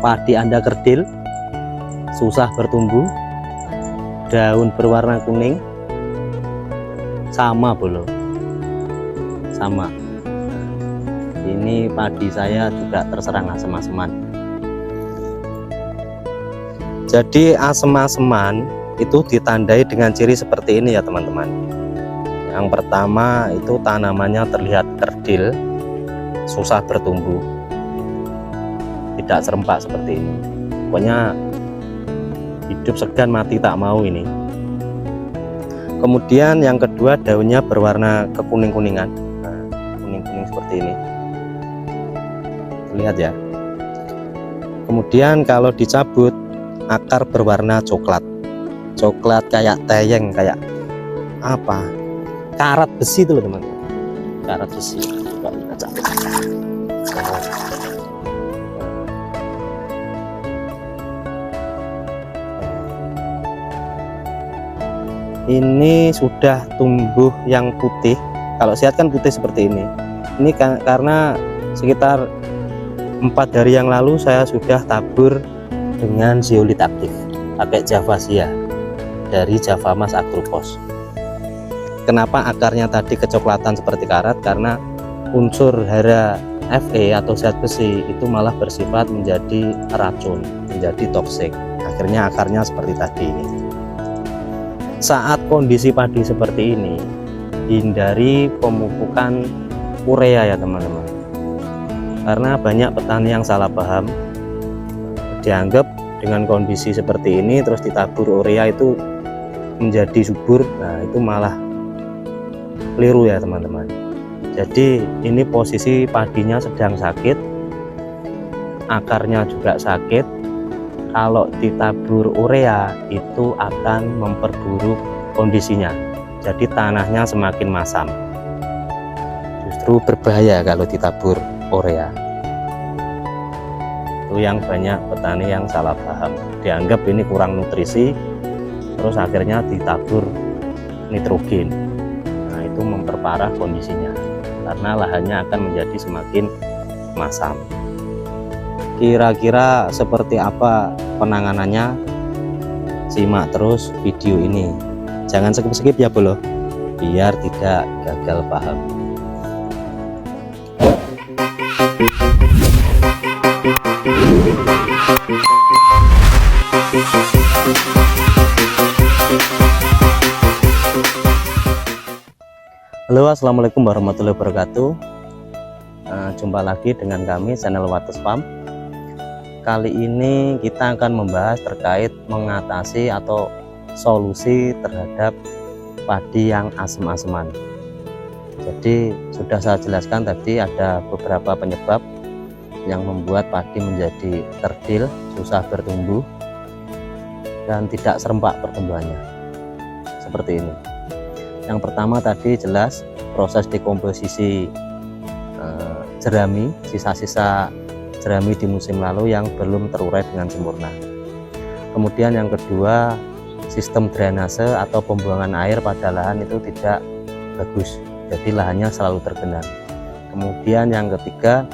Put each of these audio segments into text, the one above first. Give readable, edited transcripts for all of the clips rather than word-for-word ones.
padi Anda kerdil, susah bertumbuh, daun berwarna kuning, sama bolo, sama. Ini padi saya juga terserang asem-aseman. Jadi asem-aseman itu ditandai dengan ciri seperti ini ya teman-teman. Yang pertama itu tanamannya terlihat kerdil, susah bertumbuh, tidak serempak seperti ini. Pokoknya hidup segan mati tak mau ini. Kemudian yang kedua, daunnya berwarna kekuning-kuningan, kuning-kuning seperti ini, lihat ya. Kemudian kalau dicabut, akar berwarna coklat kayak teyeng, kayak apa, karat besi itu loh teman-teman, karat besi. Coba kita cabut. Ini sudah tumbuh yang putih. Kalau sehat kan putih seperti ini. Ini karena sekitar 4 hari yang lalu saya sudah tabur dengan zeolit aktif pakai Javasia dari Javamas Agropos. Kenapa akarnya tadi kecoklatan seperti karat? Karena unsur hara Fe atau zat besi itu malah bersifat menjadi racun, menjadi toksik. Akhirnya akarnya seperti tadi ini. Saat kondisi padi seperti ini, hindari pemupukan urea ya teman-teman. Karena banyak petani yang salah paham, dianggap dengan kondisi seperti ini terus ditabur urea itu menjadi subur. Nah itu malah keliru ya teman-teman. Jadi ini posisi padinya sedang sakit, akarnya juga sakit. Kalau ditabur urea itu akan memperburuk kondisinya, jadi tanahnya semakin masam. Justru berbahaya kalau ditabur urea. Itu yang banyak petani yang salah paham, dianggap ini kurang nutrisi, terus akhirnya ditabur nitrogen. Nah itu memperparah kondisinya, karena lahannya akan menjadi semakin masam. Kira-kira seperti apa penanganannya? Simak terus video ini, jangan skip-skip ya bolo, biar tidak gagal paham. Halo, assalamualaikum warahmatullahi wabarakatuh. Jumpa lagi dengan kami channel Wates Farm. Kali ini kita akan membahas terkait mengatasi atau solusi terhadap padi yang asem-aseman. Jadi sudah saya jelaskan tadi ada beberapa penyebab yang membuat padi menjadi kerdil, susah bertumbuh, dan tidak serempak pertumbuhannya. Seperti ini. Yang pertama tadi jelas proses dekomposisi jerami, sisa-sisa jerami di musim lalu yang belum terurai dengan sempurna. Kemudian yang kedua, sistem drainase atau pembuangan air pada lahan itu tidak bagus, jadi lahannya selalu tergenang. Kemudian yang ketiga,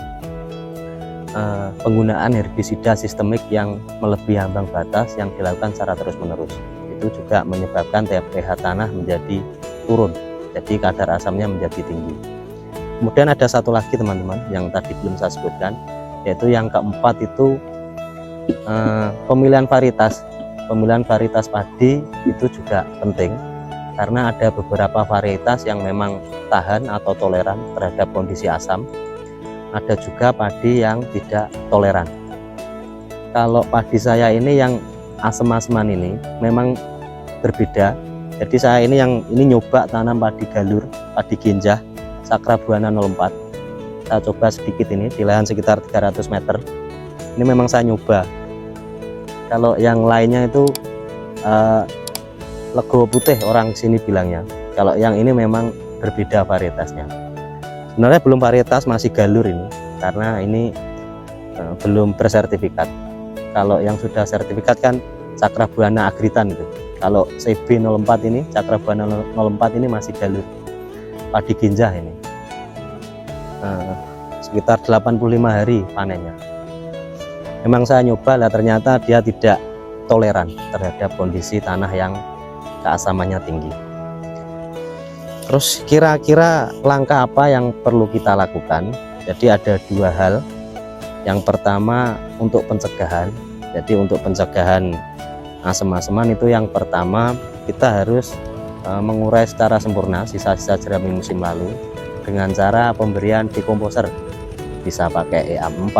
penggunaan herbisida sistemik yang melebihi ambang batas yang dilakukan secara terus-menerus, itu juga menyebabkan pH tanah menjadi turun, jadi kadar asamnya menjadi tinggi. Kemudian ada satu lagi teman-teman yang tadi belum saya sebutkan, yaitu yang keempat itu pemilihan varietas. Pemilihan varietas padi itu juga penting, karena ada beberapa varietas yang memang tahan atau toleran terhadap kondisi asam. Ada juga padi yang tidak toleran. Kalau padi saya ini yang asem-aseman ini memang berbeda. Jadi saya ini nyoba tanam padi galur, padi genjah Sakrabuana 04. Saya coba sedikit ini di lahan sekitar 300 meter. Ini memang saya nyoba. Kalau yang lainnya itu Legowo putih orang sini bilangnya. Kalau yang ini memang berbeda varietasnya. Sebenarnya belum varietas, masih galur ini, karena ini belum bersertifikat. Kalau yang sudah sertifikat kan Sakrabuana Agritan gitu. Kalau CB04 ini, Sakrabuana 04 ini masih galur, padi genjah ini. Sekitar 85 hari panennya. Memang saya nyoba lah, ternyata dia tidak toleran terhadap kondisi tanah yang keasamannya tinggi. Terus kira-kira langkah apa yang perlu kita lakukan? Jadi ada dua hal. Yang pertama untuk pencegahan. Jadi untuk pencegahan asem-aseman itu yang pertama kita harus mengurai secara sempurna sisa-sisa jerami musim lalu dengan cara pemberian dekomposer. Bisa pakai EAM4,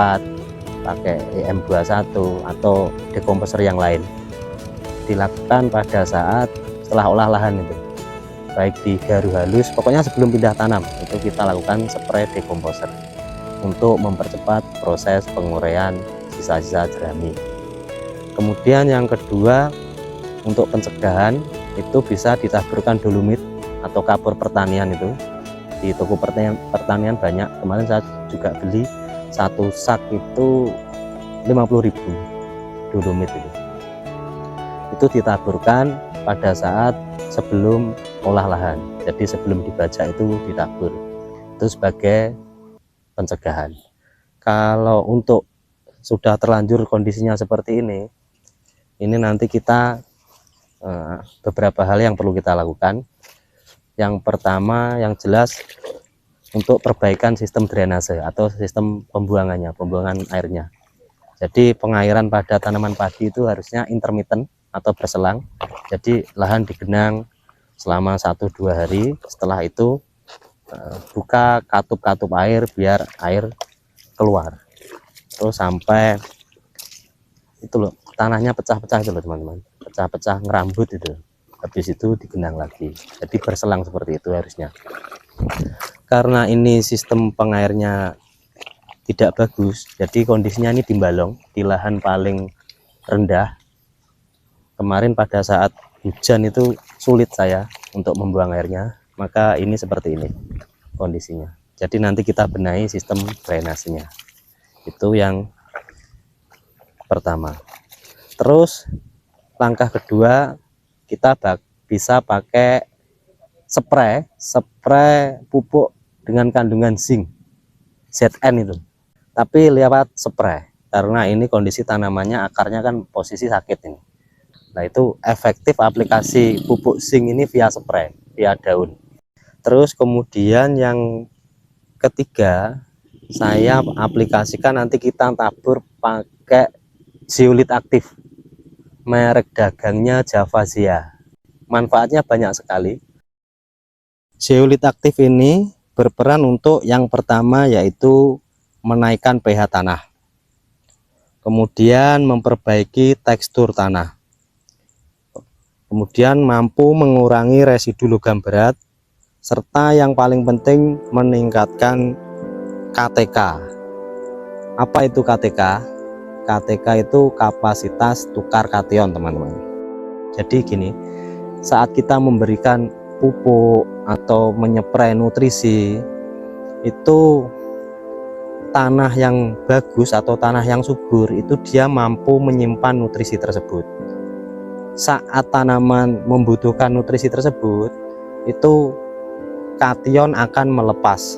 pakai EM21 atau dekomposer yang lain. Dilakukan pada saat setelah olah lahan itu, baik di garu halus, pokoknya sebelum pindah tanam itu kita lakukan spray dekomposer untuk mempercepat proses penguraian sisa-sisa jerami. Kemudian yang kedua untuk pencegahan itu bisa ditaburkan dolomit atau kapur pertanian. Itu di toko pertanian banyak, kemarin saya juga beli satu sak itu 50.000 dolomit. Itu ditaburkan pada saat sebelum olah lahan, jadi sebelum dibajak itu ditabur, itu sebagai pencegahan. Kalau untuk sudah terlanjur kondisinya seperti ini nanti kita beberapa hal yang perlu kita lakukan. Yang pertama yang jelas untuk perbaikan sistem drainase atau sistem pembuangannya, pembuangan airnya. Jadi pengairan pada tanaman padi itu harusnya intermittent atau berselang. Jadi lahan digenang selama 1-2 hari, setelah itu buka katup-katup air biar air keluar. Terus sampai itu loh, tanahnya pecah-pecah itu loh teman-teman, pecah-pecah ngerambut itu, habis itu digenang lagi. Jadi berselang seperti itu harusnya. Karena ini sistem pengairnya tidak bagus, jadi kondisinya ini dimbalong di lahan paling rendah. Kemarin pada saat hujan itu sulit saya untuk membuang airnya, maka ini seperti ini kondisinya. Jadi nanti kita benahi sistem drainasenya, itu yang pertama. Terus langkah kedua kita bisa pakai spray pupuk dengan kandungan zinc ZN itu, tapi lewat spray karena ini kondisi tanamannya akarnya kan posisi sakit ini. Nah itu efektif aplikasi pupuk zinc ini via spray, via daun. Terus kemudian yang ketiga saya aplikasikan, nanti kita tabur pakai zeolit aktif, merek dagangnya Javazia. Manfaatnya banyak sekali. Zeolit aktif ini berperan untuk yang pertama yaitu menaikkan pH tanah, kemudian memperbaiki tekstur tanah, kemudian mampu mengurangi residu logam berat, serta yang paling penting meningkatkan KTK. Apa itu KTK? KTK itu kapasitas tukar kation teman-teman. Jadi gini, saat kita memberikan pupuk atau menyeprai nutrisi, itu tanah yang bagus atau tanah yang subur itu dia mampu menyimpan nutrisi tersebut. Saat tanaman membutuhkan nutrisi tersebut, itu kation akan melepas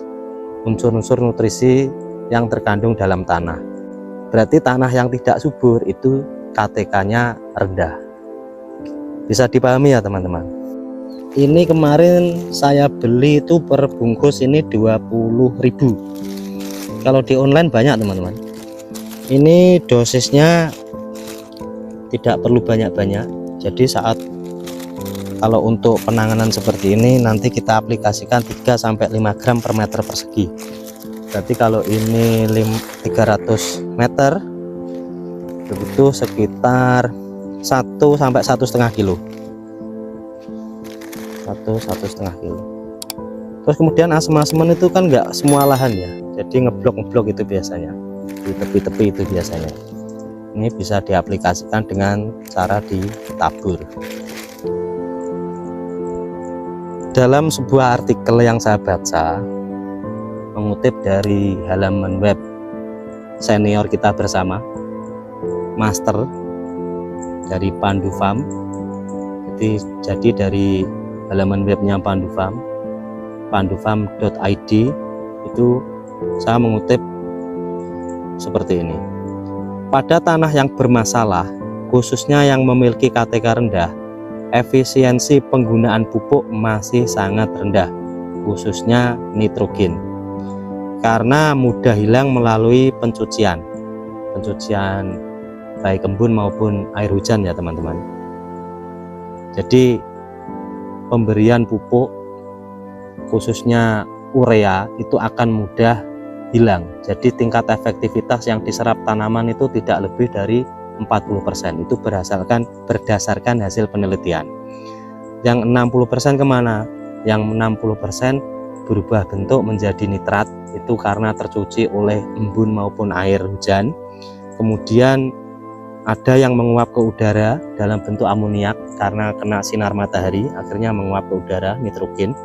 unsur-unsur nutrisi yang terkandung dalam tanah. Berarti tanah yang tidak subur itu KTK-nya rendah. Bisa dipahami ya teman-teman. Ini kemarin saya beli itu per bungkus ini 20.000. Kalau di online banyak teman-teman. Ini dosisnya tidak perlu banyak-banyak. Jadi saat kalau untuk penanganan seperti ini nanti kita aplikasikan 3-5 gram per meter persegi. Berarti kalau ini 300 meter itu sekitar 1-1,5 kilo. 1-1,5 kilo. Terus kemudian asem-aseman itu kan nggak semua lahan ya, jadi ngeblok itu biasanya di tepi-tepi itu biasanya. Ini bisa diaplikasikan dengan cara ditabur. Dalam sebuah artikel yang saya baca, mengutip dari halaman web senior kita bersama, master dari Pandu Farm. Jadi dari halaman webnya Pandu Farm, pandufarm.id, itu saya mengutip seperti ini. Pada tanah yang bermasalah, khususnya yang memiliki KTK rendah, efisiensi penggunaan pupuk masih sangat rendah, khususnya nitrogen, karena mudah hilang melalui pencucian baik embun maupun air hujan ya teman-teman. Jadi pemberian pupuk khususnya urea itu akan mudah hilang. Jadi tingkat efektivitas yang diserap tanaman itu tidak lebih dari 40%. Itu berdasarkan hasil penelitian. Yang 60% kemana? Yang 60% berubah bentuk menjadi nitrat, itu karena tercuci oleh embun maupun air hujan. Kemudian ada yang menguap ke udara dalam bentuk amoniak karena kena sinar matahari, akhirnya menguap ke udara, nitrogen.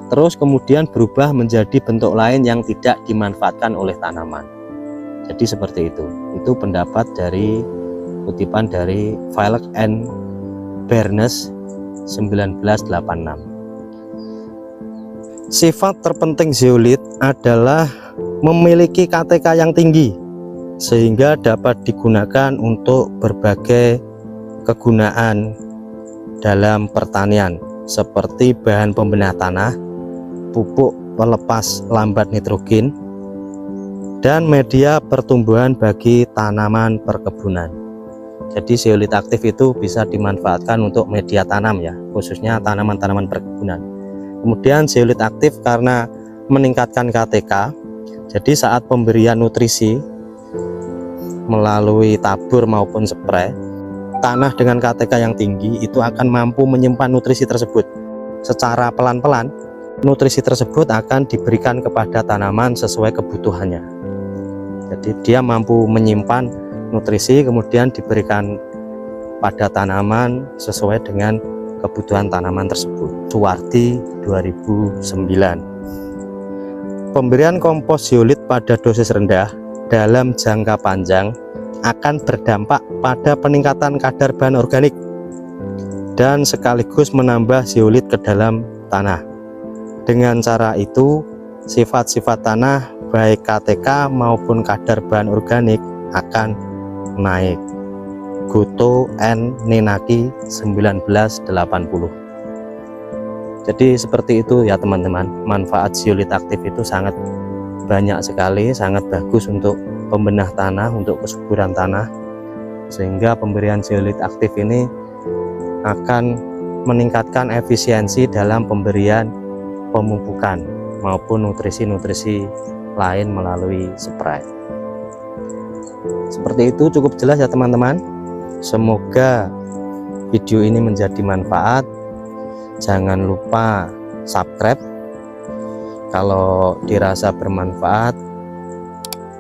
Terus kemudian berubah menjadi bentuk lain yang tidak dimanfaatkan oleh tanaman. Jadi seperti itu. Itu pendapat dari kutipan dari Violet and Barnes 1986. Sifat terpenting zeolit adalah memiliki KTK yang tinggi, sehingga dapat digunakan untuk berbagai kegunaan dalam pertanian, seperti bahan pembenah tanah, pupuk pelepas lambat nitrogen, dan media pertumbuhan bagi tanaman perkebunan. Jadi zeolit aktif itu bisa dimanfaatkan untuk media tanam ya, khususnya tanaman-tanaman perkebunan. Kemudian zeolit aktif karena meningkatkan KTK, jadi saat pemberian nutrisi melalui tabur maupun spray, tanah dengan KTK yang tinggi itu akan mampu menyimpan nutrisi tersebut. Secara pelan-pelan, nutrisi tersebut akan diberikan kepada tanaman sesuai kebutuhannya. Jadi dia mampu menyimpan nutrisi kemudian diberikan pada tanaman sesuai dengan kebutuhan tanaman tersebut. Suwardi 2009. Pemberian kompos zeolit pada dosis rendah dalam jangka panjang akan berdampak pada peningkatan kadar bahan organik dan sekaligus menambah zeolit ke dalam tanah. Dengan cara itu, sifat-sifat tanah baik KTK maupun kadar bahan organik akan naik. Goto N. Nenaki 1980. Jadi seperti itu ya teman-teman. Manfaat zeolit aktif itu sangat banyak sekali, sangat bagus untuk pembenah tanah, untuk kesuburan tanah, sehingga pemberian zeolit aktif ini akan meningkatkan efisiensi dalam pemberian pemupukan maupun nutrisi-nutrisi lain melalui spray. Seperti itu, cukup jelas ya teman-teman. Semoga video ini menjadi manfaat. Jangan lupa subscribe. Kalau dirasa bermanfaat,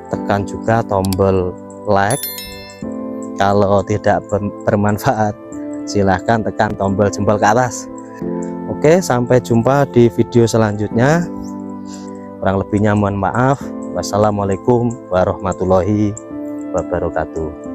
tekan juga tombol like. Kalau tidak bermanfaat, silahkan tekan tombol jempol ke atas. Oke, sampai jumpa di video selanjutnya. Kurang lebihnya mohon maaf. Wassalamualaikum warahmatullahi wabarakatuh.